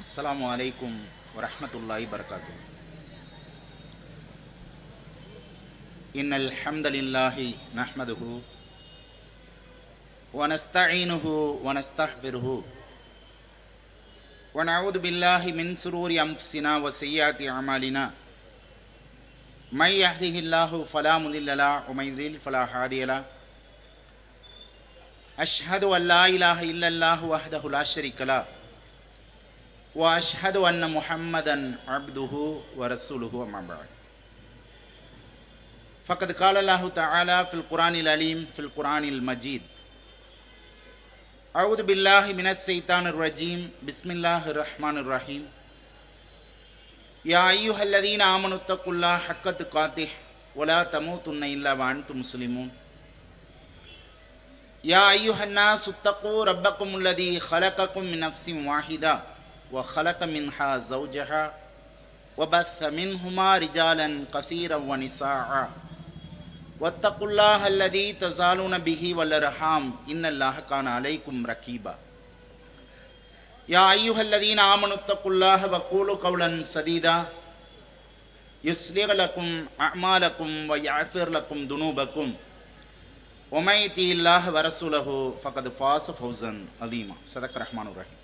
அஸ்ஸலாமு அலைக்கும் வரஹ்மத்துல்லாஹி வபரகாத்துஹு. இன்னல் ஹம்தலில்லாஹி நஹ்மதுஹு வ நஸ்தஈனுஹு வ நஸ்தக்ஃபிருஹு வ நஊது பில்லாஹி மின் ஷுரூரி அன்ஃபுஸினா வ ஸய்யிஆத்தி அமாலினா மை யஹ்திஹில்லாஹு ஃபலா முதில்ல லஹு வ மை யுضلل ஃபலா ஹாதிய லஹு. அஷ்ஹது அன் லா இலாஹ இல்லல்லாஹு வஹ்தஹு லா ஷரீக லஹு வ அஷ்ஹது அன்ன முஹம்மதன் அப்துஹு வ ரசூலுஹு அம்மா பஅத். ஃபக்கத் கால அல்லாஹு தஆலா ஃபில் குர்ஆனில் அலீம் ஃபில் குர்ஆனில் மஜீத். அஊது பில்லாஹி மினஷ் ஷைத்தானிர் ரஜீம். பிஸ்மில்லாஹிர் ரஹ்மானிர் ரஹீம். யா அய்யுஹல்லதீன ஆமனு தக்குல்லாஹ ஹக்க துகாத்திஹ் வ லா தமூதுன்ன இல்லா வ அன்தும் முஸ்லிமூன். யா அய்யுஹன்னாஸு தக்கூ ரப்பக்குமுல்லதீ ஹலகக்கும் மின் நஃப்ஸின் வாஹிதா وخلق منها زوجها وبث منهما رجالا كثيرا ونساء واتقوا الله الذي تسالون به والارحام ان الله كان عليكم رقيبا. يا ايها الذين امنوا اتقوا الله وقولوا قولا سديدا يصلح لكم اعمالكم ويغفر لكم ذنوبكم ومن يطع الله ورسوله فقد فاز فوزا عظيما. صدق الرحمن الرحيم.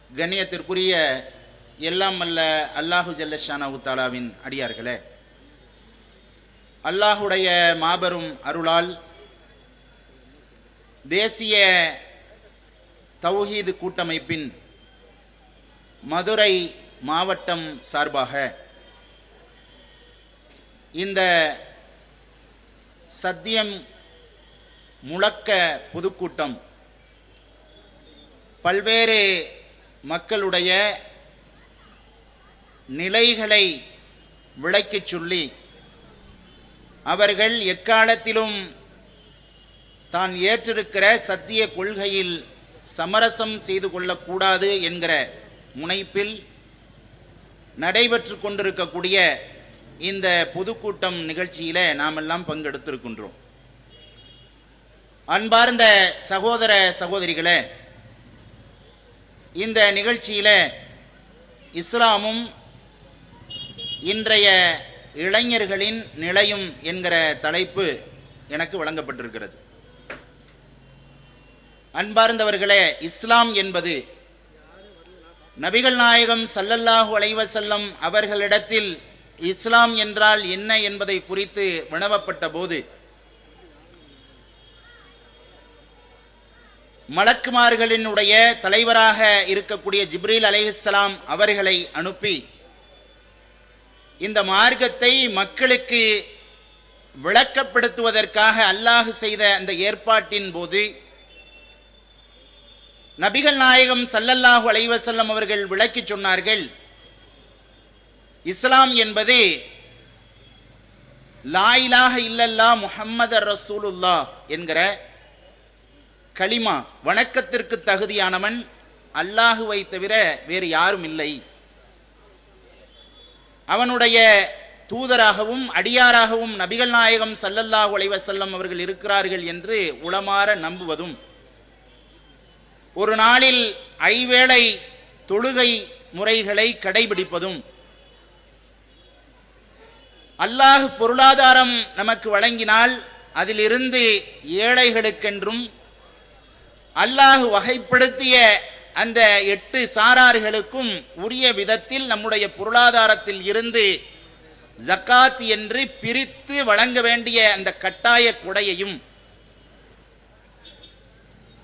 கண்ணியத்திற்குரிய எல்லாம் அல்ல அல்லாஹு ஜல்லஷானஹு தஆலாவின் அடியார்களே, அல்லாஹுடைய மாபெரும் அருளால் தேசிய தௌஹீத் கூட்டமைப்பின் மதுரை மாவட்டம் சார்பாக இந்த சத்தியம் முழக்க பொதுக்கூட்டம் பல்வேறு மக்களுடைய நிலைகளை விளக்கிச் சொல்லி அவர்கள் எக்காலத்திலும் தான் ஏற்றிருக்கிற சத்திய கொள்கையில் சமரசம் செய்து கொள்ளக்கூடாது என்கிற முனைப்பில் நடைபெற்று கொண்டிருக்கக்கூடிய இந்த பொதுக்கூட்டம் நிகழ்ச்சியில் நாம் எல்லாம் பங்கெடுத்திருக்கின்றோம். அன்பார்ந்த சகோதர சகோதரிகளே, இந்த நிகழ்ச்சியில் இஸ்லாமும் இன்றைய இளைஞர்களின் நிலையும் என்கிற தலைப்பு எனக்கு வழங்கப்பட்டிருக்கிறது. அன்பார்ந்தவர்களே, இஸ்லாம் என்பது நபிகள் நாயகம் ஸல்லல்லாஹு அலைஹி வஸல்லம் அவர்களிடத்தில் இஸ்லாம் என்றால் என்ன என்பதை குறித்து வினவப்பட்ட போது மலக்குமார்களினுடைய தலைவராக இருக்கக்கூடிய ஜிப்ரீல் அலைஹிஸ்ஸலாம் அவர்களை அனுப்பி இந்த மார்க்கத்தை மக்களுக்கு விளக்கப்படுத்துவதற்காக அல்லாஹ் செய்த அந்த ஏற்பாட்டின் போது நபிகள் நாயகம் ஸல்லல்லாஹு அலைஹி வஸல்லம் அவர்கள் விளக்கி சொன்னார்கள், இஸ்லாம் என்பது லா இலாஹ இல்லல்லாஹ் முஹம்மது ரசூலுல்லாஹ் என்கிற கலிமா, வணக்கத்திற்கு தகுதியானவன் அல்லாஹுவை தவிர வேறு யாரும் இல்லை, அவனுடைய தூதராகவும் அடியாராகவும் நபிகள் நாயகம் ஸல்லல்லாஹு அலைஹி வஸல்லம் அவர்கள் இருக்கிறார்கள் என்று உளமாற நம்புவதும், ஒரு நாளில் ஐவேளை தொழுகை முறைகளை கடைபிடிப்பதும், அல்லாஹ் பொருளாதாரம் நமக்கு வழங்கினால் அதிலிருந்து ஏழைகளுக்கென்றும் அல்லாஹ் வகைப்படுத்திய அந்த 8 சாரார்களுக்கும் உரிய விதத்தில் நம்முடைய பொருளாதாரத்தில் இருந்து ஜக்காத் என்று பிரித்து வழங்க வேண்டிய அந்த கட்டாய கொடையையும்,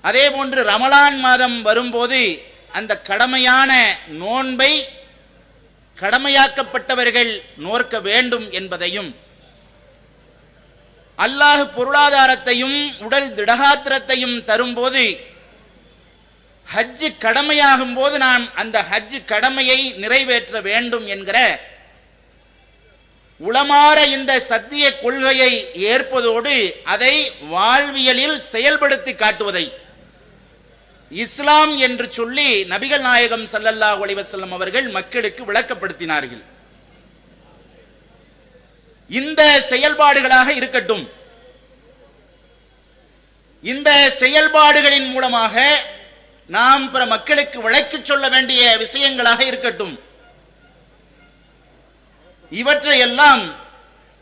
அதே போன்று ரமலான் மாதம் வரும்போது அந்த கடமையான நோன்பை கடமையாக்கப்பட்டவர்கள் நோற்க வேண்டும் என்பதையும், அல்லாஹ் பொருளாதாரத்தையும் உடல் திடகாத்திரத்தையும் தரும்போது ஹஜ்ஜு கடமையாகும் போது நாம் அந்த ஹஜ்ஜு கடமையை நிறைவேற்ற வேண்டும் என்கிற உளமாற இந்த சத்திய கொள்கையை ஏற்பதோடு அதை வாழ்வியலில் செயல்படுத்தி காட்டுவதை இஸ்லாம் என்று சொல்லி நபிகள் நாயகம் ஸல்லல்லாஹு அலைஹி வஸல்லம் அவர்கள் மக்களுக்கு விளக்கப்படுத்தினார்கள். இந்த செயல்பாடுகளாக இருக்கட்டும். இந்த செயல்பாடுகளின் மூலமாக நாம் பிற மக்களுக்கு விளக்கி சொல்ல வேண்டிய விஷயங்களாக இருக்கட்டும், இவற்றையெல்லாம்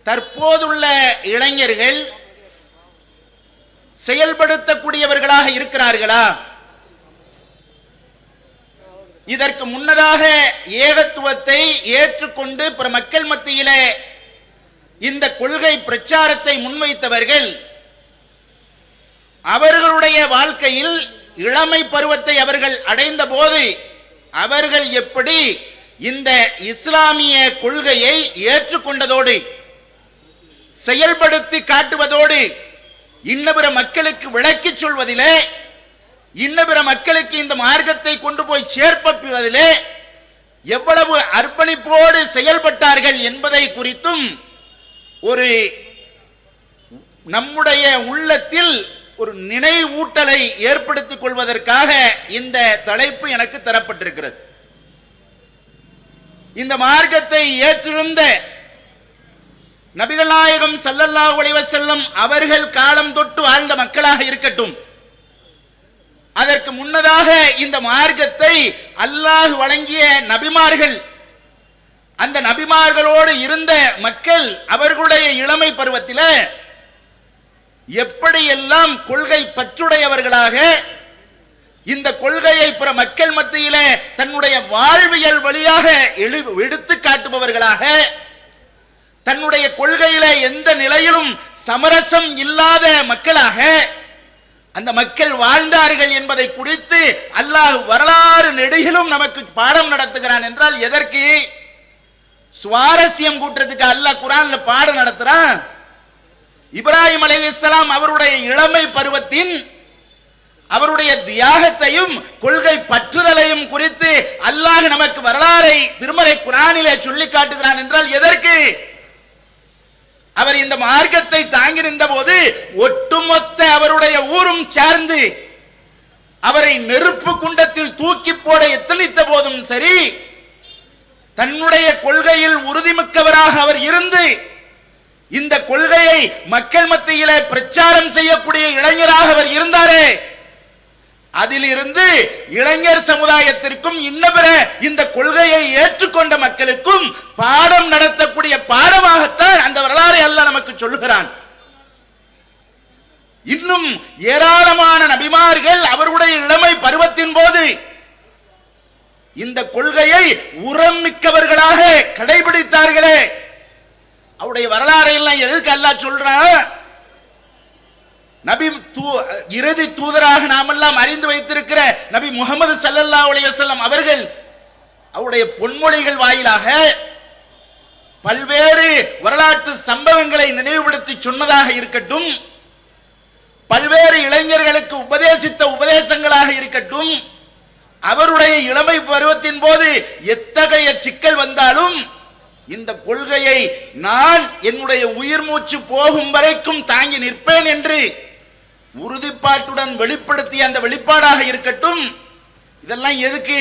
தற்போதுள்ள இளைஞர்கள் செயல்படுத்தக்கூடியவர்களாக இருக்கிறார்களா? இதற்கு முன்னதாக ஏகத்துவத்தை ஏற்றுக்கொண்டு பிற மக்கள் மத்தியிலே இந்த கொள்கை பிரச்சாரத்தை முன்வைத்தவர்கள் அவர்களுடைய வாழ்க்கையில் இளமை பருவத்தை அவர்கள் அடைந்த போது அவர்கள் எப்படி இந்த இஸ்லாமிய கொள்கையை ஏற்றுக்கொண்டதோடு செயல்படுத்தி காட்டுவதோடு இன்னபிற மக்களுக்கு விளக்கி சொல்வதிலே, இன்னபிற மக்களுக்கு இந்த மார்க்கத்தை கொண்டு போய் சேர்ப்பதிலே எவ்வளவு அர்ப்பணிப்போடு செயல்பட்டார்கள் என்பதை குறித்தும் ஒரு நம்முடைய உள்ளத்தில் ஒரு நினைவூட்டலை ஏற்படுத்திக் கொள்வதற்காக இந்த தலைப்பு எனக்கு தரப்பட்டிருக்கிறது. இந்த மார்க்கத்தை ஏற்றிருந்த நபிகள் நாயகம் ஸல்லல்லாஹு அலைஹி வஸல்லம் அவர்கள் காலம் தொட்டு வாழ்ந்த மக்களாக இருக்கட்டும், அதற்கு முன்னதாக இந்த மார்க்கத்தை அல்லாஹ் வழங்கிய நபிமார்கள், அந்த நபிமார்களோடு இருந்த மக்கள் அவர்களுடைய இளமை பருவத்தில் எப்படியெல்லாம் கொள்கை பற்றுடையவர்களாக இந்த கொள்கையை பிற மக்கள் மத்தியிலே தன்னுடைய வாழ்வியல் வழியாக எடுத்து காட்டுபவர்களாக, தன்னுடைய கொள்கையில எந்த நிலையிலும் சமரசம் இல்லாத மக்களாக அந்த மக்கள் வாழ்ந்தார்கள் என்பதை குறித்து அல்லாஹ் வரலாறு நெடுகிலும் நமக்கு பாடம் நடத்துகிறான் என்றால் எதற்கு? சுவாரஸ்யம் கூட்டுறதுக்கு அல்லாஹ் குர்ஆன்ல பாடம் நடத்துறான். இப்ராஹிம் அலைஹிஸ்ஸலாம் அவருடைய இளமை பருவத்தின் அவருடைய தியாகத்தையும் கொள்கை பற்றுதலையும் குறித்து அல்லாஹ் நமக்கு வரலாறை திருமறை குர்ஆனிலே சொல்லி காட்டுகிறான் என்றால் எதற்கு? அவர் இந்த மார்க்கத்தை தாங்கி நின்ற போது ஒட்டுமொத்த அவருடைய ஊரும் சேர்ந்து அவரை நெருப்பு குண்டத்தில் தூக்கி போட எத்தனித்த போதும் சரி, தன்னுடைய கொள்கையில் உறுதிமிக்கவராக அவர் இருந்து இந்த கொள்கையை மக்கள் மத்தியிலே பிரச்சாரம் செய்யக்கூடிய இளைஞராக அவர் இருந்தாரே, அதிலிருந்து இளைஞர் சமுதாயத்திற்கும் இன்னபிற இந்த கொள்கையை ஏற்றுக்கொண்ட மக்களுக்கும் பாடம் நடத்தக்கூடிய பாடமாகத்தான் அந்த வரலாறை அல்லாஹ் நமக்கு சொல்லுகிறான். இன்னும் ஏராளமான நபிமார்கள் அவருடைய இளமை பருவத்தின் போது இந்த கொள்கையை உரம் மிக்கவர்களாக கடைபிடித்தார்களே, அவருடைய வரலாறை எல்லாம் எதுக்கு அல்லாஹ் சொல்றான்? நபி இறுதி தூதராக நாமெல்லாம் அறிந்து வைத்திருக்கிற நபி முஹம்மது ஸல்லல்லாஹு அலைஹி வஸல்லம் அவர்கள் அவருடைய பொன்மொழிகள் வாயிலாக பல்வேறு வரலாற்று சம்பவங்களை நினைவுபடுத்தி சொன்னதாக இருக்கட்டும், பல்வேறு இளைஞர்களுக்கு உபதேசித்த உபதேசங்களாக இருக்கட்டும், அவருடைய இளமை பருவத்தின் போது எத்தகைய சிக்கல் வந்தாலும் இந்த கொள்கையை நான் என்னுடைய உயிர் மூச்சு போகும் வரைக்கும் தாங்கி நிற்பேன் என்று உறுதிப்பாட்டுடன் வெளிப்படுத்திய அந்த வெளிப்பாடாக இருக்கட்டும். இதெல்லாம் எதுக்கு?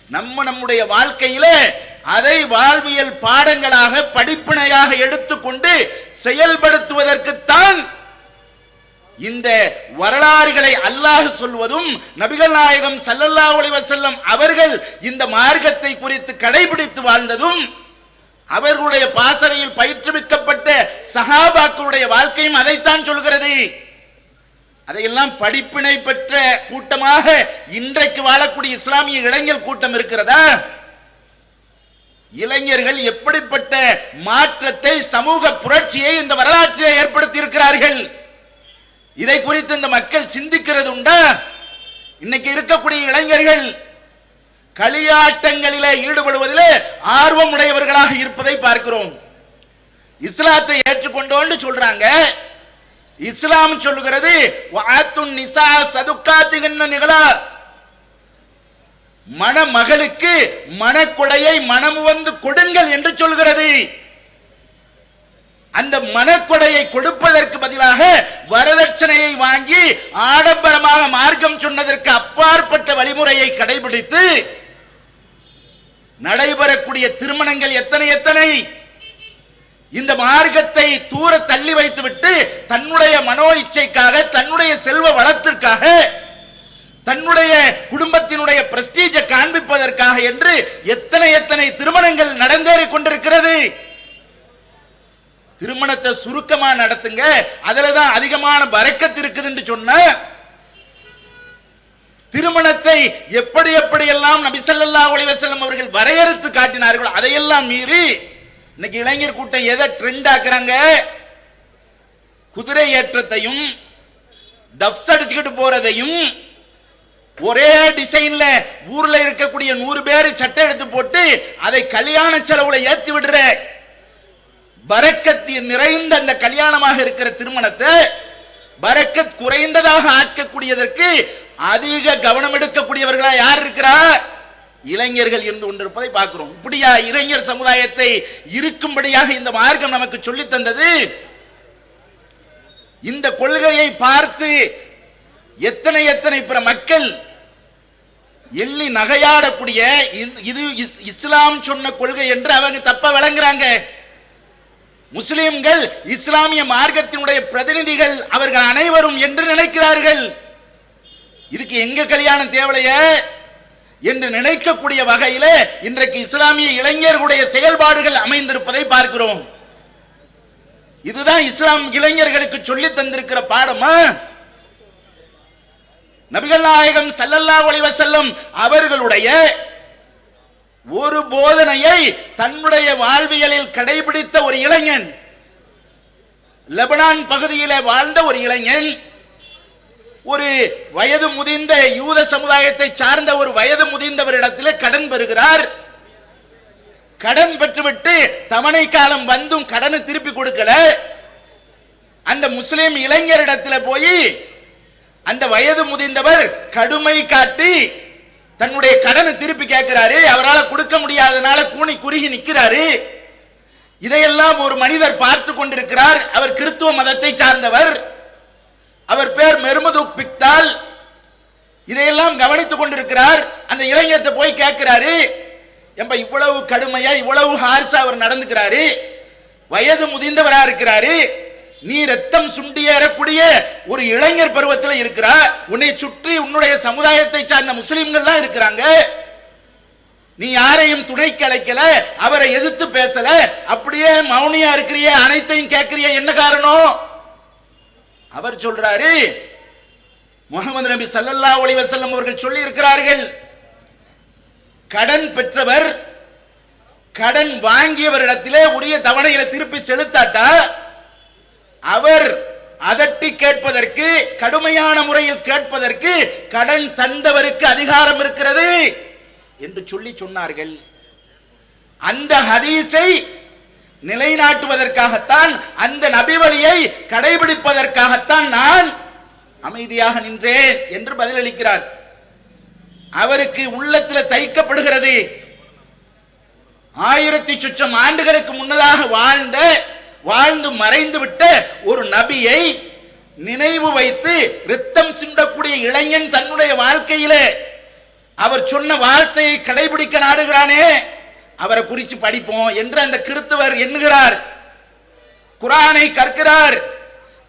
நம்முடைய வாழ்க்கையில அதை வாழ்வியல் பாடங்களாக படிப்பினையாக எடுத்துக்கொண்டு செயல்படுத்துவதற்குத்தான் இந்த வரலாறுகளை அல்லாஹ் சொல்வதும் நபிகள் நாயகம் ஸல்லல்லாஹு அலைஹி வஸல்லம் அவர்கள் இந்த மார்க்கத்தை குறித்து கடைபிடித்து வாழ்ந்ததும் அவர்களுடைய பாசறையில் பயிற்றுவிக்கப்பட்ட சஹாபாக்களுடைய வாழ்க்கையும் அதைத்தான் சொல்கிறது. அதையெல்லாம் படிப்பினை பெற்ற கூட்டமாக இன்றைக்கு வாழக்கூடிய இஸ்லாமிய இளைஞர் கூட்டம் இருக்கிறதா? இளைஞர்கள் எப்படிப்பட்ட மாற்றத்தை, சமூக புரட்சியை இந்த வரலாற்றிலே ஏற்படுத்தி இருக்கிறார்கள், இதை குறித்து இந்த மக்கள் சிந்திக்கிறது உண்டா? இன்னைக்கு இருக்கக்கூடிய இளைஞர்கள் களியாட்டங்களிலே ஈடுபடுவதிலே ஆர்வம் உடையவர்களாக இருப்பதை பார்க்கிறோம். இஸ்லாத்தை ஏற்றுக்கொண்டோன்னு சொல்றாங்க. இஸ்லாம் சொல்லுகிறது வஅத்துன் நிசா சதுக்காத்திகன்ன நிகழா, மணமகளுக்கு மணக்கொடையை மனமுவந்து கொடுங்கள் என்று சொல்கிறது. அந்த மனக்கொடையை கொடுப்பதற்கு பதிலாக வரதட்சணையை வாங்கி ஆடம்பரமாக மார்க்கம் சொன்னதற்கு அப்பாற்பட்ட வழிமுறையை கடைபிடித்து நடைபெறக்கூடிய திருமணங்கள் எத்தனை எத்தனை! இந்த மார்க்கத்தை தூர தள்ளி வைத்துவிட்டு தன்னுடைய மனோ இச்சைக்காக, தன்னுடைய செல்வ வளத்திற்காக தன்னுடைய குடும்பத்தினுடைய பிரஸ்டீஜை காண்பிப்பதற்காக என்று எத்தனை எத்தனை திருமணங்கள் நடந்தேறி கொண்டிருக்கிறது. திருமணத்தை சுருக்கமா நடத்துங்க, அதுலதான் அதிகமான பரக்கத் இருக்குதுன்னு சொன்ன திருமணத்தை எப்படி எப்படியெல்லாம் நபி ஸல்லல்லாஹு அலைஹி வஸல்லம் அவர்கள் வரையறுத்து காட்டினார்கள், அதையெல்லாம் மீறி இன்னைக்கு இளைஞர் கூட்டம் எதை ட்ரெண்ட் ஆக்குறாங்க? குதிரை ஏற்றத்தையும் டப்ஸ் அடிச்சுக்கிட்டு போறதையும் ஒரே டிசைன்ல ஊர்ல இருக்கக்கூடிய 100 பேர் சட்டை எடுத்து போட்டு அதை கல்யாண செலவுல ஏற்றி விடுற பரக்கத் நிறைந்த அந்த கல்யாணமாக இருக்கிற திருமணத்தை பரக்கத் குறைந்ததாக ஆக்கக்கூடியதற்கு அதிக கவனம் எடுக்கக்கூடியவர்களா யார் இருக்கிறா? இளைஞர்கள் இருந்து கொண்டிருப்பதை பார்க்கிறோம். இப்படியா இளைஞர் சமுதாயத்தை இருக்கும்படியாக இந்த மார்க்கம் நமக்கு சொல்லி தந்தது? இந்த கொள்கையை பார்த்து எத்தனை எத்தனை பிற மக்கள் எள்ளி நகையாடக்கூடிய இது இஸ்லாம் சொன்ன கொள்கை என்று அவங்க தப்ப விளங்குறாங்க. முஸ்லிம்கள் இஸ்லாமிய மார்க்கத்தினுடைய பிரதிநிதிகள் அவர்கள் அனைவரும் என்று நினைக்கிறார்கள். இதுக்கு எங்க கல்யாணம் தேவைய என்று நினைக்கக்கூடிய வகையில் இன்றைக்கு இஸ்லாமிய இளைஞர்களுடைய செயல்பாடுகள் அமைந்திருப்பதை பார்க்கிறோம். இதுதான் இஸ்லாம் இளைஞர்களுக்கு சொல்லி தந்திருக்கிற பாடமா? நபிகள் நாயகம் ஸல்லல்லாஹு அலைஹி வஸல்லம் அவர்களுடைய ஒரு போதனையை தன்னுடைய வாழ்வியலில் கடைபிடித்த ஒரு இளைஞன், லெபனான் பகுதியிலே வாழ்ந்த ஒரு இளைஞன், ஒரு வயது முதிர்ந்த யூத சமுதாயத்தை சார்ந்த ஒரு வயது முதிர்ந்தவரிடத்திலே கடன் பெறுகிறார். கடன் பெற்றுவிட்டு தவணை காலம் வந்தும் கடனை திருப்பி கொடுக்கல. அந்த முஸ்லிம் இளைஞரிடத்தில் போய் அந்த வயது முதிர்ந்தவர் கடுமை காட்டி தன்னுடைய கடனை திருப்பி கேட்கிறாரு. அவரால் கொடுக்க முடியாதனால கூனி குறுகி நிற்கிறாரு. இதையெல்லாம் ஒரு மனிதர் பார்த்து கொண்டிருக்கிறார். அவர் கிறிஸ்துவ மதத்தை சார்ந்தவர். அவர் பேர் மெர்மது பிக்தால். இதையெல்லாம் கவனித்துக் கொண்டிருக்கிறார். அந்த இளைஞர்கிட்ட போய் கேட்கிறாரு, ஏம்பா இவ்வளவு கடுமையா இவ்வளவு ஹார்ஸா அவர் நடந்துக்கிறாரு, வயது முதிர்ந்தவரா இருக்கிறாரு, நீ ரத்தம் சுண்டியேறக்கூடிய ஒரு இளைஞர் பருவத்தில் இருக்கிறா, உன்னை சுற்றி உன்னுடைய சமுதாயத்தை சார்ந்த முஸ்லிம்கள்லாம் இருக்கிறாங்க, நீ யாரையும் துணைக்கு அழைக்கல, அவரை எதிர்த்து பேசல, அப்படியே மௌனியா இருக்கிறிய, அனைத்தையும் கேட்கிறிய, என்ன காரணம்? அவர் சொல்றாரு, முஹம்மது நபி ஸல்லல்லாஹு அலைஹி வஸல்லம் அவர்கள் சொல்லி இருக்கிறார்கள், கடன் பெற்றவர் கடன் வாங்கியவரிடத்திலே உரிய தவணைகளை திருப்பி செலுத்தாட்டா அவர் அதட்டி கேட்பதற்கு, கடுமையான முறையில் கேட்பதற்கு கடன் தந்தவருக்கு அதிகாரம் இருக்கிறது என்று சொல்லி சொன்னார்கள். அந்த ஹதீஸை நிலைநாட்டுவதற்காகத்தான், அந்த நபி வழியை கடைபிடிப்பதற்காகத்தான் நான் அமைதியாக நின்றேன் என்று பதிலளிக்கிறார். அவருக்கு உள்ளத்தில் தைக்கப்படுகிறது, 1000 சொச்சம் ஆண்டுகளுக்கு முன்னதாக வாழ்ந்து மறைந்து விட்ட ஒரு நபியை நினைவு வைத்து ரத்தம் சிந்தக்கூடிய இளைஞன் தன்னுடைய வாழ்க்கையிலே அவர் சொன்ன வார்த்தையை கடைபிடிக்க நாடுகிறானே, அவரை குறித்து படிப்போம் என்று அந்த கிறிஸ்தவர் எண்ணுகிறார். குர்ஆனை கற்கிறார்.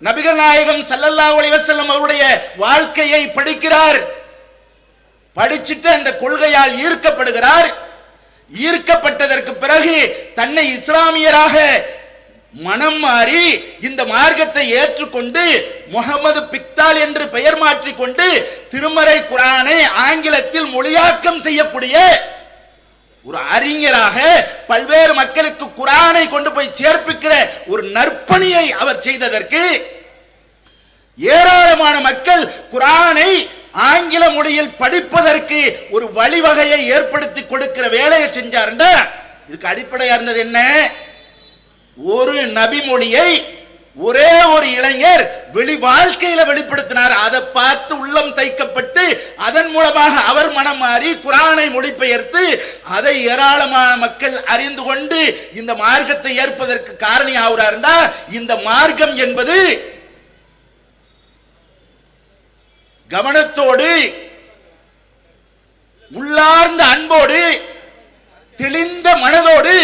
நபிகள் நாயகம் ஸல்லல்லாஹு அலைஹி வஸல்லம் அவருடைய வாழ்க்கையை படிக்கிறார். படிச்சுட்டு அந்த கொள்கையால் ஈர்க்கப்படுகிறார். ஈர்க்கப்பட்டதற்கு பிறகு தன்னை இஸ்லாமியராக மனம் மாறி இந்த மார்க்கத்தை ஏற்றுக்கொண்டு முஹம்மது பிக்தால் என்று பெயர் மாற்றிக்கொண்டு திருமறை குர்ஆனை ஆங்கிலத்தில் மொழியாக்கம் செய்யக்கூடிய ஒரு அறிஞராக பல்வேறு மக்களுக்கு குர்ஆனை கொண்டு போய் சேர்ப்பிக்கிற ஒரு நற்பணியை அவர் செய்ததற்கு ஏராளமான மக்கள் குர்ஆனை ஆங்கில மொழியில் படிப்பதற்கு ஒரு வழிவகையை ஏற்படுத்தி கொடுக்கிற வேலையை செஞ்சாருண்டா இதுக்கு அடிப்படையா இருந்தது என்ன? ஒரு நபி மொழியை ஒரே ஒரு இளைஞர் வெளி வாழ்க்கையில வெளிப்படுத்தினார். அதை பார்த்து உள்ளம் தைக்கப்பட்டு அதன் மூலமாக அவர் மனம் மாறி குர்ஆனை மொழிபெயர்த்து அதை ஏராளமான மக்கள் அறிந்து கொண்டு இந்த மார்க்கத்தை ஏற்பதற்கு காரணி ஆகுறாருண்டா இந்த மார்க்கம் என்பது கவனத்தோடு உள்ளார்ந்த அன்போடு தெளிந்த மனதோடு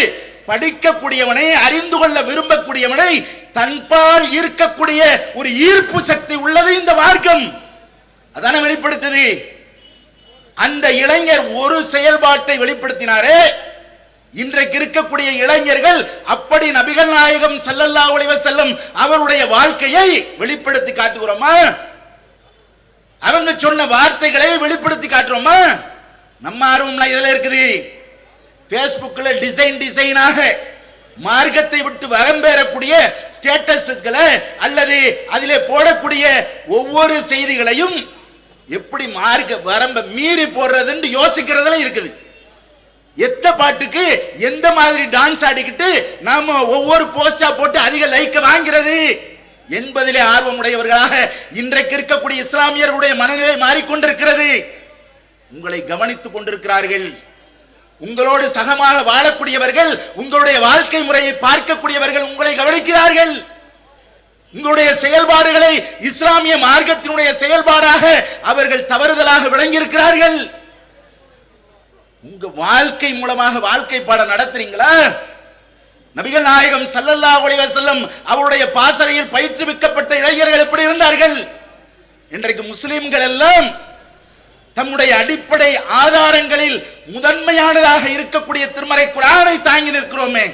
படிக்கக்கூடியவனை, அறிந்து கொள்ள விரும்பக்கூடியவனை தன்பால் ஈர்க்கக்கூடிய ஒரு ஈர்ப்பு சக்தி உள்ளது இந்த மார்க்கம். அதான வெளிப்படுத்துது. அந்த இளைஞர் ஒரு செயல்பாட்டை வெளிப்படுத்தினாரே, இன்றைக்கு இருக்கக்கூடிய இளைஞர்கள் அப்படி நபிகள் நாயகம் ஸல்லல்லாஹு அலைஹி வஸல்லம் அவருடைய வாழ்க்கையை வெளிப்படுத்தி காட்டுகிறோமா? அவங்க சொன்ன வார்த்தைகளை வெளிப்படுத்தி காட்டுறோமா? நம்ம ஆர்வம்லாம் இதுல இருக்குது. பேஸ்புக்ல டிசைனாக மார்க்கத்தை விட்டு வரம்பேறக்கூடிய ஸ்டேட்டஸ்களை அல்லது அதிலே போடக்கூடிய ஒவ்வொரு செய்திகளையும் எப்படி மார்க்க வரம்ப மீறி போடுறதுன்னு யோசிக்கிறதுல இருக்குது. எந்த பாட்டுக்கு எந்த மாதிரி டான்ஸ் ஆடிக்கிட்டு நாம ஒவ்வொரு போஸ்டா போட்டு அதிக லைக் வாங்கிறது என்பதிலே ஆர்வமுடையவர்களாக இன்றைக்கு இருக்கக்கூடிய இஸ்லாமியர்களுடைய மனநிலை மாறிக்கொண்டிருக்கிறது. உங்களை கவனித்துக் கொண்டிருக்கிறார்கள். உங்களோடு சகமாக வாழக்கூடியவர்கள், உங்களுடைய வாழ்க்கை முறையை பார்க்கக்கூடியவர்கள் உங்களை கவனிக்கிறார்கள். உங்களுடைய செயல்பாடுகளை இஸ்லாமிய மார்க்கத்தினுடைய செயல்பாடாக அவர்கள் தவறுதலாக விளங்கியிருக்கிறார்கள். உங்க வாழ்க்கை மூலமாக வாழ்க்கை பாடம் நடத்துறீங்களா? நபிகள் நாயகம் ஸல்லல்லாஹு அலைஹி வஸல்லம் அவருடைய பாசறையில் பயிற்றுவிக்கப்பட்ட இளைஞர்கள் எப்படி இருந்தார்கள்? இன்றைக்கு முஸ்லிம்கள் எல்லாம் தம்முடைய அடிப்படை ஆதாரங்களில் முதன்மையானதாக இருக்கக்கூடிய திருமறை குர்ஆனை தாங்கி நிற்கிறோமே.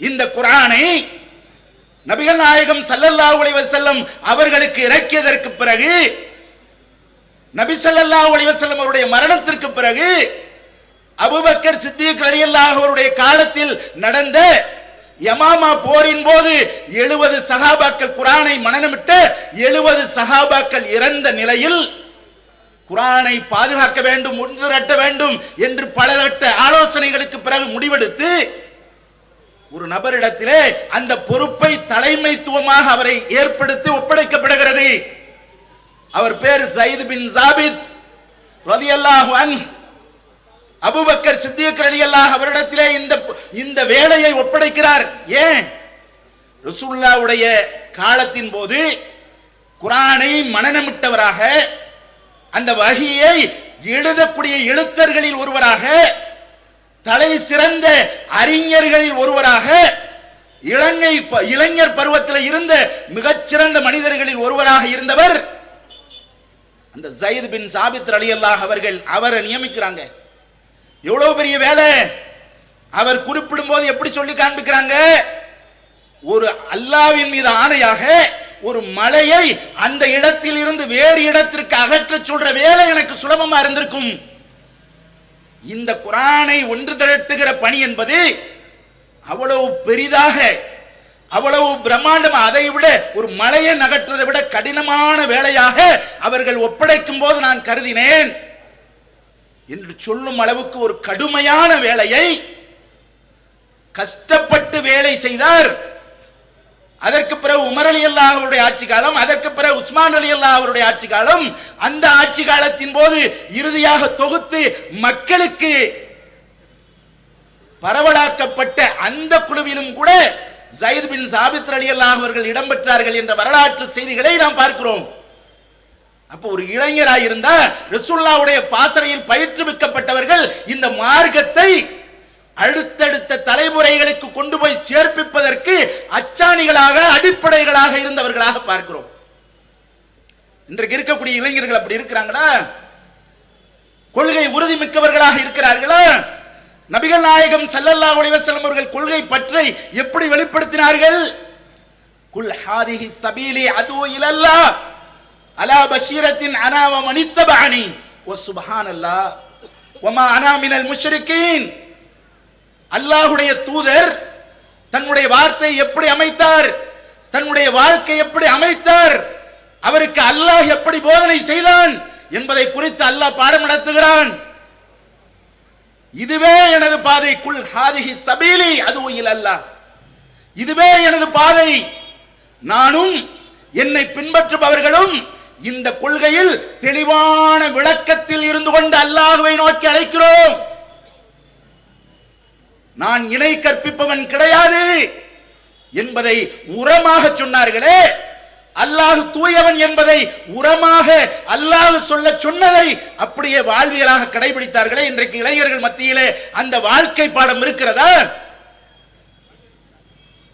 இந்த குர்ஆனை நபிகள் நாயகம் ஸல்லல்லாஹு அலைஹி வஸல்லம் அவர்களுக்கு இறக்கியதற்கு பிறகு, நபி ஸல்லல்லாஹு அலைஹி வஸல்லம் அவருடைய மரணத்திற்கு பிறகு, அபூபக்கர் சித்திக் ரலியல்லாஹு அவருடைய காலத்தில் நடந்த யமாமா போரின் போது 70 சஹாபாக்கள் குர்ஆனை மனனமிட்ட 70 சஹாபாக்கள் இறந்த நிலையில் குர்ஆனை பாதுகாக்க வேண்டும், முன்திரட்ட வேண்டும் என்று பலகட்ட ஆலோசனைகளுக்கு பிறகு முடிவெடுத்து ஒரு நபரிடத்திலே அந்த பொறுப்பை தலைமைத்துவமாக அவரை ஏற்படுத்தி ஒப்படைக்கப்படுகிறது. அவர் பேர் ஸைத் பின் ஸாபித் ரலியல்லாஹு அன்ஹு. அபூபக்கர் சித்திக் ரலியல்லாஹு அவரிடத்திலே இந்த வேலையை ஒப்படைக்கிறார். ஏன்? ரசூலுல்லாஹ்வுடைய காலத்தின் போது குர்ஆனை மனனமிட்டவராக, அந்த வஹியை எழுதக்கூடிய எழுத்தர்களில் ஒருவராக, தலை சிறந்த அறிஞர்களில் ஒருவராக, இளைஞர் பருவத்தில் இருந்த மிகச்சிறந்த மனிதர்களில் ஒருவராக இருந்தவர் அந்த ஸைத் பின் ஸாபித் ரலியல்லாஹு அவர்கள். அவரை நியமிக்கிறாங்க. எவ்வளவு பெரிய வேலை! அவர் குறிப்பிடும் போது எப்படி சொல்லி காண்பிக்கிறாங்க? ஒரு அல்லாஹ்வின் மீது ஆணையாக ஒரு மலையை அந்த இடத்தில் இருந்து வேறு இடத்திற்கு அகற்ற சொல்ற வேலை எனக்கு சுலபமா இருந்திருக்கும். இந்த குர்ஆனை ஒன்று திரட்டுகிற பணி என்பது அவ்வளவு பெரிதாக, அவ்வளவு பிரம்மாண்டம், அதை விட ஒரு மலையை நகற்றுவதை விட கடினமான வேலையாக அவர்கள் ஒப்படைக்கும் போது நான் கருதினேன் என்று சொல்லும் அளவுக்கு ஒரு கடுமையான வேலையை கஷ்டப்பட்டு வேலை செய்தார். அதற்கு பிறகு உமர் ரலியல்லாஹு அவருடைய ஆட்சி காலம், அதற்கு பிறகு உஸ்மான் ரலியல்லாஹு அவருடைய ஆட்சி காலம். அந்த ஆட்சி காலத்தின் போது இறுதியாக தொகுத்து மக்களுக்கு பரவலாக்கப்பட்ட அந்த குழுவிலும் கூட ஸைத் பின் ஸாபித் ரலியல்லாஹு அவர்கள் இடம்பெற்றார்கள் என்ற வரலாற்று செய்திகளை நாம் பார்க்கிறோம். அப்போ ஒரு இளைஞராக இருந்தா ரசூலுல்லாஹ்வுடைய பாசறையில் பயிற்றுவிக்கப்பட்டவர்கள் இந்த மார்க்கத்தை அடுத்தடுத்த தலைமுறைகளுக்கு கொண்டு போய் சேர்ப்பிப்பதற்கு அச்சாணிகளாக, அடிப்படைகளாக இருந்தவர்களாக பார்க்கிறோம். இன்றைக்கு இருக்கக்கூடிய இளைஞர்கள் அப்படி இருக்கிறாங்களா? கொள்கை உறுதி மிக்கவர்களாக இருக்கிறார்களா? நபிகள் நாயகம் ஸல்லல்லாஹு அலைஹி வஸல்லம் அவர்கள் கொள்கை பற்றி எப்படி வெளிப்படுத்தினார்கள்? குல் ஹாதிஹி ஸபீலி அது இலல்லாஹ் அலா பஷீரத்தின் அனா வ மனித்தபஅனி வ சுப்ஹானல்லாஹ் வ மா அனா மினல் முஷ்ரிகீன். அல்லாஹ்வுடைய தூதர் தன்னுடைய வார்த்தை எப்படி அமைத்தார், தன்னுடைய வாழ்க்கை எப்படி அமைத்தார், அவருக்கு அல்லாஹ் எப்படி போதனை செய்தான் என்பதை குறித்து அல்லாஹ் பாடம் நடத்துகிறான். இதுவே எனது பாதை, குல் ஹாதிஹி ஸபீலி அது இலல்லாஹ், இதுவே எனது பாதை, நானும் என்னை பின்பற்றுபவர்களும் இந்த கொள்கையில் தெளிவான விளக்கத்தில் இருந்து கொண்டு அல்லாஹ்வை நோக்கி அழைக்கிறோம். நான் இணை கற்பிப்பவன் கிடையாது என்பதை உரமாக சொன்னார்களே, அல்லாஹ் தூயவன் என்பதை உரமாக அல்லாஹ் சொல்ல சொன்னதை அப்படியே வாழ்வியலாக கடைபிடித்தார்களே. இன்றைக்கு இளைஞர்கள் மத்தியிலே அந்த வாழ்க்கை பாடம் இருக்கிறதா?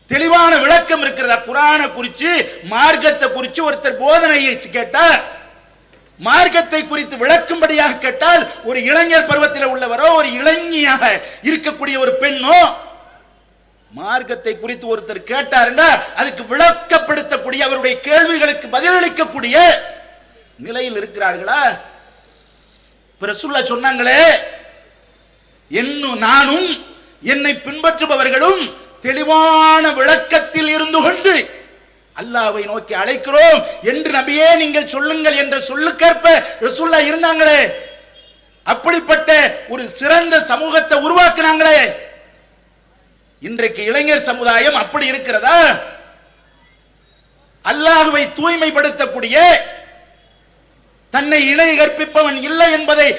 தெளிவான விளக்கம் இருக்கிறதா? குர்ஆனை குறித்து, மார்க்கத்தை குறித்து ஒருத்தர் போதனையை கேட்டா மார்க்கத்தை குறித்து விளக்கும்படியாக கேட்டால் ஒரு இளைஞர் பருவத்தில் உள்ளவரோ ஒரு இளைஞியாக இருக்கக்கூடிய ஒரு பெண்ணோ மார்க்கத்தை குறித்து ஒருத்தர் கேட்டாருன்னா அதுக்கு விளக்கப்படுத்தக்கூடிய அவருடைய கேள்விகளுக்கு பதிலளிக்கக்கூடிய நிலையில் இருக்கிறார்களா? ரசூலுல்லாஹ் சொன்னாங்களே, நானும் என்னை பின்பற்றுபவர்களும் தெளிவான விளக்கத்தில் இருந்து கொண்டு அல்லாஹ்வை நோக்கி அழைக்கிறோம் என்று நபியே நீங்கள் சொல்லுங்கள் என்ற சொல்லுக்கேற்ப ரசூலுல்லாஹ் இருந்தாங்களே. அப்படிப்பட்ட ஒரு சிறந்த சமூகத்தை உருவாக்குனாங்களே. இன்றைக்கு இளைஞர் சமுதாயம் அப்படி இருக்கிறதா? அல்லாஹ்வை தூய்மைப்படுத்தக்கூடிய, தன்னை இணை கற்பிப்பவன் இல்லை என்பதை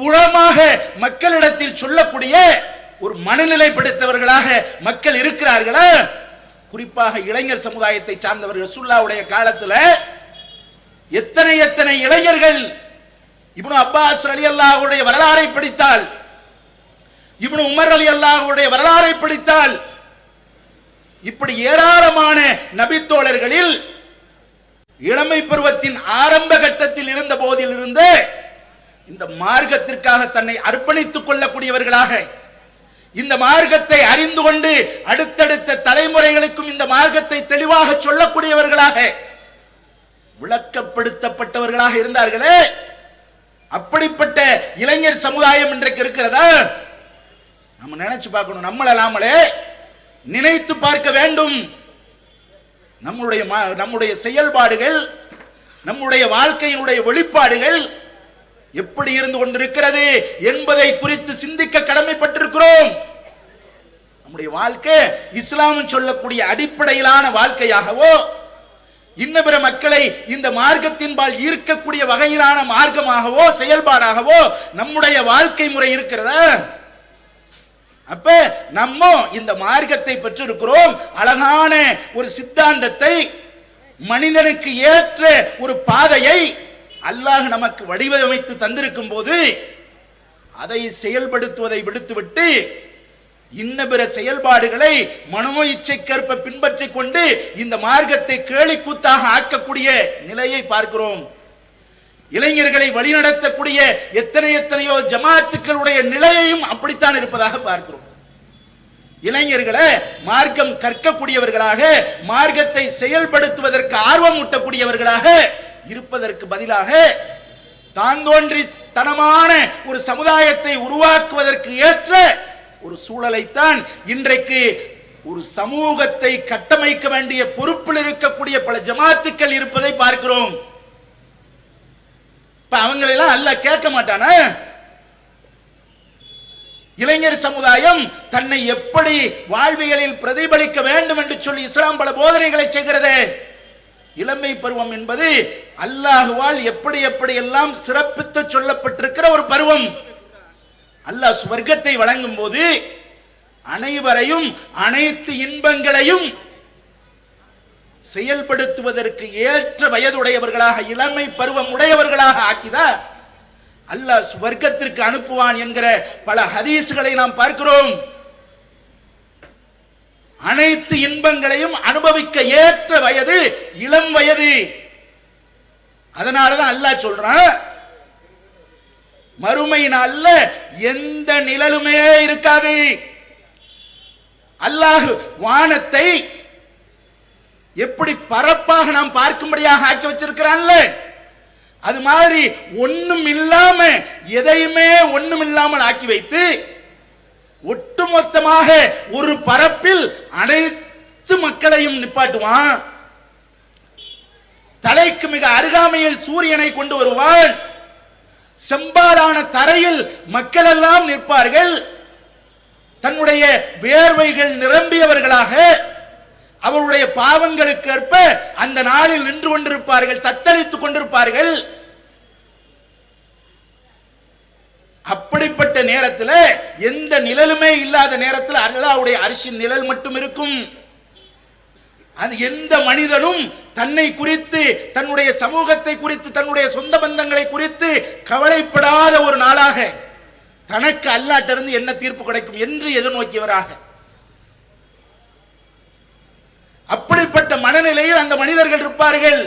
உரமாக மக்களிடத்தில் சொல்லக்கூடிய ஒரு மனநிலைப்படுத்தவர்களாக மக்கள் இருக்கிறார்களா? குறிப்பாக இளைஞர் சமுதாயத்தை சார்ந்தவர்கள். ரசூலுல்லாஹ்வுடைய காலத்தில் எத்தனை இளைஞர்கள் இப்னு அப்பாஸ் ரலியல்லாஹுடைய வரலாறை படித்தால், இப்னு உமர் ரலியல்லாஹுடைய வரலாறை படித்தால், இப்படி ஏராளமான நபித்தோழர்களில் இளமை பருவத்தின் ஆரம்ப கட்டத்தில் இருந்த போதிலிருந்து இந்த மார்க்கத்திற்காக தன்னை அர்ப்பணித்துக் கொள்ளக்கூடியவர்களாக, இந்த மார்க்கத்தை அறிந்து கொண்டு அடுத்தடுத்த தலைமுறைகளுக்கும் இந்த மார்க்கத்தை தெளிவாக சொல்லக்கூடியவர்களாக, விளக்கப்படுத்தப்பட்டவர்களாக இருந்தார்களே. அப்படிப்பட்ட இளைஞர் சமுதாயம் இன்றைக்கு இருக்கிறதா? நம்ம நினைச்சு பார்க்கணும். நாமளே நினைத்து பார்க்க வேண்டும். நம்முடைய செயல்பாடுகள், நம்முடைய வாழ்க்கையினுடைய வெளிப்பாடுகள் எப்படி இருந்து கொண்டிருக்கிறது என்பதை குறித்து சிந்திக்க கடமைப்பட்டிருக்கிறோம். நம்முடைய வாழ்க்கை இஸ்லாம் சொல்லக்கூடிய அடிப்படையிலான வாழ்க்கையாகவோ, இன்ன பிற மக்களை இந்த மார்க்கத்தின்பால் ஈர்க்கக்கூடிய வகையிலான மார்க்கமாகவோ செயல்பாடாகவோ நம்முடைய வாழ்க்கை முறை இருக்கிறதா? அப்ப நம்ம இந்த மார்க்கத்தை பெற்றிருக்கிறோம். அழகான ஒரு சித்தாந்தத்தை, மனிதனுக்கு ஏற்ற ஒரு பாதையை அல்லாஹ் நமக்கு வடிவமைத்து தந்திருக்கும் போது அதை செயல்படுத்துவதை விடுத்துவிட்டு இன்ன பிற செயல்பாடுகளை மனோ இச்சைக்கேற்ப பின்பற்றிக் கொண்டு இந்த மார்க்கத்தை கேலிக்கூத்தாக ஆக்கக்கூடிய நிலையை பார்க்கிறோம். இளைஞர்களை வழிநடத்தக்கூடிய எத்தனையோ ஜமாத்துக்களுடைய நிலையையும் அப்படித்தான் இருப்பதாக பார்க்கிறோம். இளைஞர்களை மார்க்கம் கற்கக்கூடியவர்களாக, மார்க்கத்தை செயல்படுத்துவதற்கு ஆர்வம் ஊட்டக்கூடியவர்களாக இருப்பதற்கு பதிலாக தாந்தோன்றித்தனமான ஒரு சமுதாயத்தை உருவாக்குவதற்கு ஏற்ற ஒரு சூழலைத்தான் இன்றைக்கு ஒரு சமூகத்தை கட்டமைக்க வேண்டிய பொறுப்பில் இருக்கக்கூடிய பல ஜமாத்துக்கள் இருப்பதை பார்க்கிறோம். அவங்களெல்லாம் அல்லாஹ் கேட்க மாட்டானா? இளைஞர் சமுதாயம் தன்னை எப்படி வாழ்வியலில் பிரதிபலிக்க வேண்டும் என்று சொல்லி இஸ்லாம் பல போதனைகளை செய்கிறது. இளமை பருவம் என்பது அல்லாஹுவால் எப்படி எல்லாம் சிறப்பித்து சொல்லப்பட்டிருக்கிற ஒரு பருவம். அல்லாஹ் சுவர்க்கத்தை வழங்கும் போது அனைவரையும் அனைத்து இன்பங்களையும் செயல்படுத்துவதற்கு ஏற்ற வயதுடையவர்களாக, இளமை பருவம் உடையவர்களாக ஆக்கிதா அல்லாஹ் சுவர்க்கத்திற்கு அனுப்புவான் என்கிற பல ஹதீஸ்களை நாம் பார்க்கிறோம். அனைத்து இன்பங்களையும் அனுபவிக்க ஏற்ற வயது இளம் வயது. அதனாலதான் அல்லாஹ் சொல்றான், மறுமை நாள்ல எந்த நிழலுமே இருக்காது. அல்லாஹ் வானத்தை எப்படி பரப்பாக நாம் பார்க்கும்படியாக ஆக்கி வச்சிருக்கிறான்ல, அது மாதிரி ஒண்ணும் இல்லாம, எதையுமே ஒண்ணும் இல்லாமல் ஆக்கி வைத்து ஒட்டுமொத்தமாக ஒரு பரப்பில் அனைத்து மக்களையும் நிப்பாட்டுவான். தலைக்கு மிக அருகாமையில் சூரியனை கொண்டு வருவான். செம்பாலான தரையில் மக்கள் எல்லாம் நிற்பார்கள். தன்னுடைய வேர்வைகள் நிரம்பியவர்களாக அவருடைய பாவங்களுக்கு ஏற்ப அந்த நாளில் நின்று கொண்டிருப்பார்கள், தத்தளித்துக் கொண்டிருப்பார்கள். அப்படிப்பட்ட நேரத்தில், எந்த நிழலுமே இல்லாத நேரத்தில் அல்லாஹ்வுடைய அரிசின் நிழல் மட்டும் இருக்கும். அது எந்த மனிதனும் தன்னை குறித்து, தன்னுடைய சமூகத்தை குறித்து, தன்னுடைய சொந்த பந்தங்களை குறித்து கவலைப்படாத ஒரு நாளாக, தனக்கு அல்லாஹ்விடமிருந்து என்ன தீர்ப்பு கிடைக்கும் என்று எதிர்நோக்கியவராக, அப்படிப்பட்ட மனநிலையில் அந்த மனிதர்கள் இருப்பார்கள்.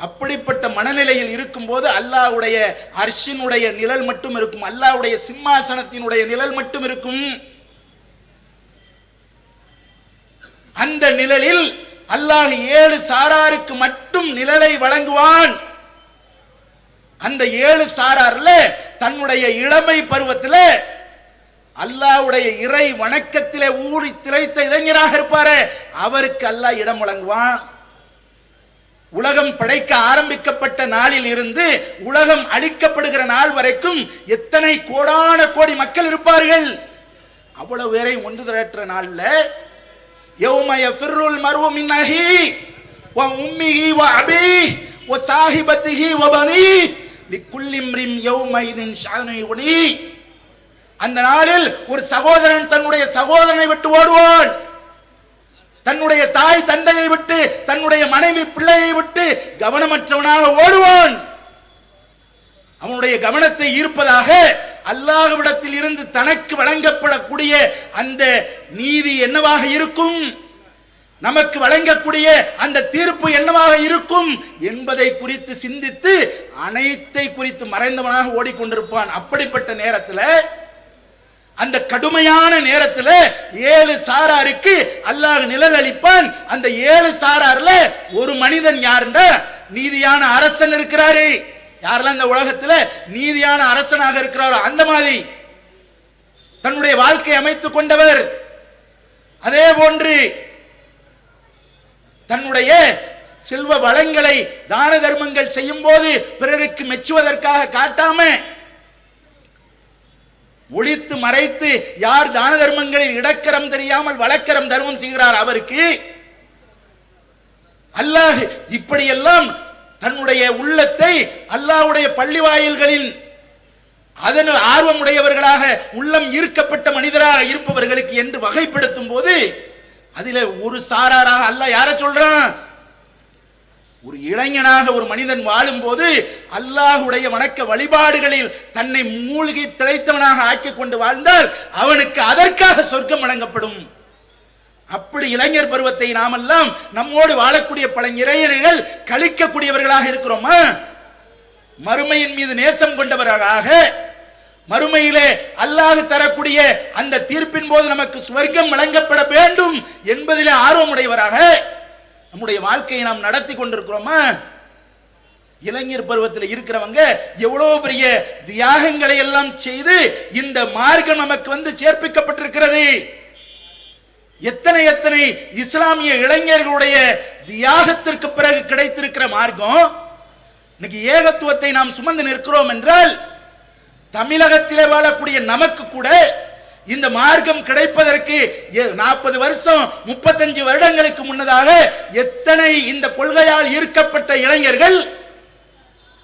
அப்படிப்பட்ட மனநிலையில் இருக்கும்போது அல்லாஹ்வுடைய அர்ஷினுடைய நிழல் மட்டும் இருக்கும், அல்லாஹ்வுடைய சிம்மாசனத்தினுடைய நிழல் மட்டும் இருக்கும். அந்த நிழலில் அல்லாஹ் 7 சாராருக்கு மட்டும் நிழலை வழங்குவான். அந்த 7 சாரார்ல தன்னுடைய இளமை பருவத்தில் அல்லாஹ்வுடைய இறை வணக்கத்திலே ஊறி திளைத்த இளைஞராக இருப்பாரு, அவருக்கு அல்லாஹ் இடம் வழங்குவான். உலகம் படைக்க ஆரம்பிக்கப்பட்ட நாளில் இருந்து உலகம் அழிக்கப்படுகிற நாள் வரைக்கும் எத்தனை கோடான கோடி மக்கள் இருப்பார்கள். அவ்வளவு பேரை ஒன்று திரட்டுற நாள்ல யௌம யஃபிருல் மர்உ மின் அஹீஹி வ உம்மிஹி வ அபீஹி வ ஸாஹிபத்திஹி வ பனீஹி லிக்குல்லி இம்ரின் யௌமைதின் ஷஅனு யுக்னி. அந்த நாளில் ஒரு சகோதரன் தன்னுடைய சகோதரனை விட்டு ஓடுவான், தன்னுடைய தாய் தந்தையை விட்டு, தன்னுடைய மனைவி பிள்ளையை விட்டு கவனமற்றவனாக ஓடுவான். அவனுடைய கவனத்தை ஈர்ப்பதாக அல்லாஹ்விடத்தில் இருந்து தனக்கு வழங்கப்படக்கூடிய அந்த நீதி என்னவாக இருக்கும், நமக்கு வழங்கக்கூடிய அந்த தீர்ப்பு என்னவாக இருக்கும் என்பதை குறித்து சிந்தித்து அனைத்தை குறித்து மறைந்தவனாக ஓடிக்கொண்டிருப்பான். அப்படிப்பட்ட நேரத்தில், அந்த கடுமையான நேரத்தில் 7 சாராருக்கு அல்லாஹ் நிழல் அளிப்பான். அந்த 7 சாரார்ல ஒரு மனிதன் யாருன்னா நீதியான அரசன் இருக்கிறாரு. யாரெல்லாம் இந்த உலகத்தில் நீதியான அரசனாக இருக்கிறாரோ அந்த மாதிரி தன்னுடைய வாழ்க்கை அமைத்துக் கொண்டவர். அதே போன்று தன்னுடைய செல்வ வளங்களை தான தர்மங்கள் செய்யும் போது பிறருக்கு மெச்சுவதற்காக காட்டாம ஒளித்து மறைத்து யார் தான தர்மங்களில் இடக்கரம் தெரியாமல் வழக்கரம் தர்மம் செய்கிறார் அவருக்கு அல்லாஹ் இப்படியெல்லாம் தன்னுடைய உள்ளத்தை அல்லாஹ்வுடைய பள்ளி வாயில்களில் அதன் ஆர்வமுடையவர்களாக உள்ளம் ஈர்க்கப்பட்ட மனிதராக இருப்பவர்களுக்கு என்று வகைப்படுத்தும் போது அதில ஒரு சாராராக அல்லாஹ் யாரை சொல்றான்? ஒரு இளைஞனாக ஒரு மனிதன் வாழும் போது அல்லாஹ்வுடைய வணக்க வழிபாடுகளில் தன்னை மூழ்கி திளைத்தவனாக ஆக்கி கொண்டு வாழ்ந்தால் அவனுக்கு அதற்காக சொர்க்கம் வழங்கப்படும். அப்படி இளைஞர் பருவத்தை நாமெல்லாம் நம்மோடு வாழக்கூடிய பல இளைஞர்கள் கழிக்கக்கூடியவர்களாக இருக்கிறோமா? மறுமையின் மீது நேசம் கொண்டவர்களாக, மறுமையிலே அல்லாஹ் தரக்கூடிய அந்த தீர்ப்பின் போது நமக்கு சுவர்க்கம் வழங்கப்பட வேண்டும் என்பதிலே ஆர்வமுடையவராக நம்முடைய வாழ்க்கையை நாம் நடத்தி கொண்டிருக்கிறோமா? இளைஞர் பருவத்தில் இருக்கிறவங்க எவ்வளவு பெரிய தியாகங்களை எல்லாம் செய்து இந்த மார்க்கம் நமக்கு வந்து சேர்ப்பிக்கப்பட்டிருக்கிறது. எத்தனை எத்தனை இஸ்லாமிய இளைஞர்களுடைய தியாகத்திற்கு பிறகு கிடைத்திருக்கிற மார்க்கம். இன்னைக்கு ஏகத்துவத்தை நாம் சுமந்து நிற்கிறோம் என்றால் தமிழகத்திலே வாழக்கூடிய நமக்கு கூட இந்த மார்க்கம் கிடைப்பதற்கு 40 வருஷம் 35 வருடங்களுக்கு முன்னதாக எத்தனை இந்த கொள்கையால் ஈர்க்கப்பட்ட இளைஞர்கள்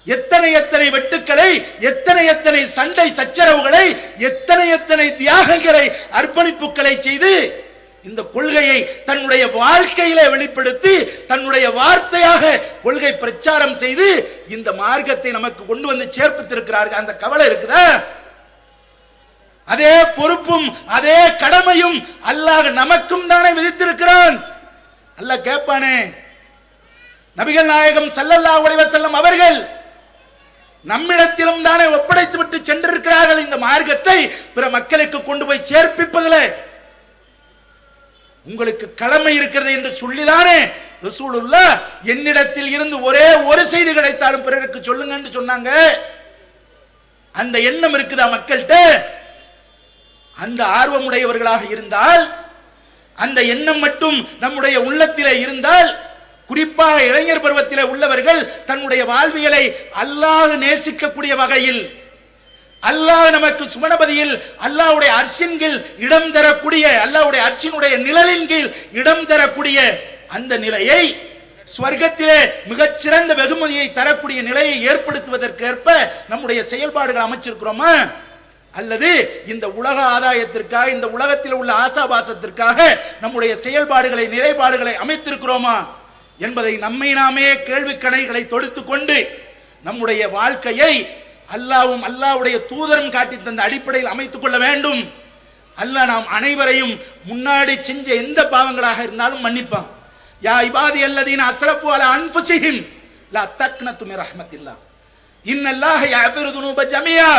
எத்தனை எத்தனை வெட்டுக்களை, எத்தனை எத்தனை சண்டை சச்சரவுகளை, எத்தனை எத்தனை தியாகங்களை, அர்ப்பணிப்புகளை செய்து இந்த கொள்கையை தன்னுடைய வாழ்க்கையிலே வெளிப்படுத்தி தன்னுடைய வார்த்தையாக கொள்கை பிரச்சாரம் செய்து இந்த மார்க்கத்தை நமக்கு கொண்டு வந்து சேர்ப்பித்திருக்கிறார்கள். அந்த கவலை இருக்குதா? அதே பொறுப்பும் அதே கடமையும் அல்லாஹ் நமக்கும் தானே விதித்திருக்கிறான். அல்லாஹ் கேட்பானே, நபிகள் நாயகம் ஸல்லல்லாஹு அலைஹி வஸல்லம் அவர்கள் நம்மிடத்திலும் தானே ஒப்படைத்து விட்டு சென்றிருக்கிறார்கள். இந்த மார்க்கத்தை பிற மக்களுக்கு கொண்டு போய் சேர்ப்பிப்பதில் உங்களுக்கு கடமை இருக்கிறது என்று சொல்லிதானே ரசூலுல்லாஹ் என்னிடத்தில் இருந்து ஒரே ஒரு செய்தி கிடைத்தாலும் பிறருக்கு சொல்லுங்க என்று சொன்னாங்க. அந்த எண்ணம் இருக்குதா மக்கள்கிட்ட? அந்த ஆர்வமுடையவர்களாக இருந்தால், அந்த எண்ணம் மட்டும் நம்முடைய உள்ளத்திலே இருந்தால், குறிப்பாக இளைஞர் பருவத்திலே உள்ளவர்கள் தன்னுடைய வாழ்வியலை அல்லாஹ் நேசிக்கக்கூடிய வகையில், அல்லாஹ் நமக்கு சுமணபதியில் அல்லாஹ்வுடைய அர்ஷின் கீழ் இடம் தரக்கூடிய, அல்லாஹ்வுடைய அர்ஷினுடைய நிழலின் கீழ் இடம் தரக்கூடிய அந்த நிலையை, ஸ்வர்க்கத்திலே மிகச்சிறந்த வெகுமதியை தரக்கூடிய நிலையை ஏற்படுத்துவதற்கேற்ப நம்முடைய செயல்பாடுகள் அமைச்சிருக்கிறோமா? அல்லது இந்த உலக ஆதாயத்திற்காக, இந்த உலகத்தில் உள்ள ஆசாபாசத்திற்காக நம்முடைய செயல்பாடுகளை, நிலைப்பாடுகளை அமைத்திருக்கிறோமா என்பதை நம்மை நாமே கேள்வி கணைகளை தொடுத்து கொண்டு நம்முடைய வாழ்க்கையை அல்லாஹ்வும் அல்லாஹ்வுடைய தூதரும் காட்டி தந்த அடிப்படையில் அமைத்துக் கொள்ள வேண்டும். அல்லாஹ் நாம் அனைவரையும் முன்னாடி செஞ்ச எந்த பாவங்களாக இருந்தாலும் மன்னிப்பான். யா இபாதி அல்லதீன அஸ்ரஃபு அலா அன்ஃபுஸிஹிம் லா தக்னது மின் ரஹ்மத்தில்லாஹ் இன்னல்லாஹ யஃபிரு துனூப ஜமீஆ.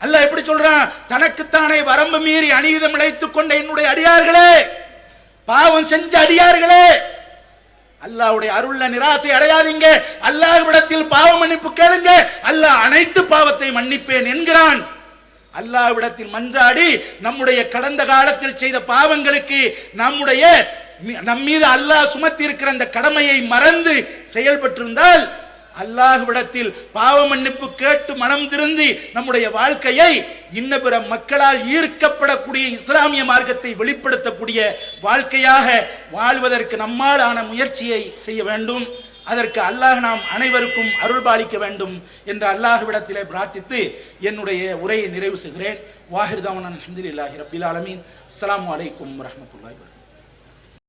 அல்லாஹ் எப்படி சொல்றான்? தனக்குத்தானே வரம்பு மீறி அநீதம் இழைத்துக் கொண்ட என்னுடைய அடியார்களே, பாவம் செஞ்ச அடியார்களே, அல்லாஹ்வுடைய அருள்ல நிராசை அடையாதீங்க, அல்லாஹ்விடத்தில் பாவ மன்னிப்பு கேளுங்க, அல்லாஹ் அனைத்து பாவத்தை மன்னிப்பேன் என்கிறான். அல்லாஹ்விடத்தில் மன்றாடி நம்முடைய கடந்த காலத்தில் செய்த பாவங்களுக்கு நம் மீது அல்லாஹ் சுமத்தி இருக்கிற அந்த கடமையை மறந்து செயல்பட்டிருந்தால் அல்லாஹ்விடத்தில் பாவ மன்னிப்பு கேட்டு மனம் திருந்தி நம்முடைய வாழ்க்கையை இன்ன பிற மக்களால் ஈர்க்கப்படக்கூடிய இஸ்லாமிய மார்க்கத்தை வெளிப்படுத்தக்கூடிய வாழ்க்கையாக வாழ்வதற்கு நம்மால் ஆன முயற்சியை செய்ய வேண்டும். அதற்கு அல்லாஹ் நாம் அனைவருக்கும் அருள்பாலிக்க வேண்டும் என்று அல்லாஹ்விடத்திலே பிரார்த்தித்து என்னுடைய உரையை நிறைவு செய்கிறேன். வாஹிர் தவானா அல்ஹம்துலில்லாஹி ரப்பில் ஆலமீன். அஸ்ஸலாமு அலைக்கும் வரஹ்மத்துல்லாஹி வபரகாத்துஹு.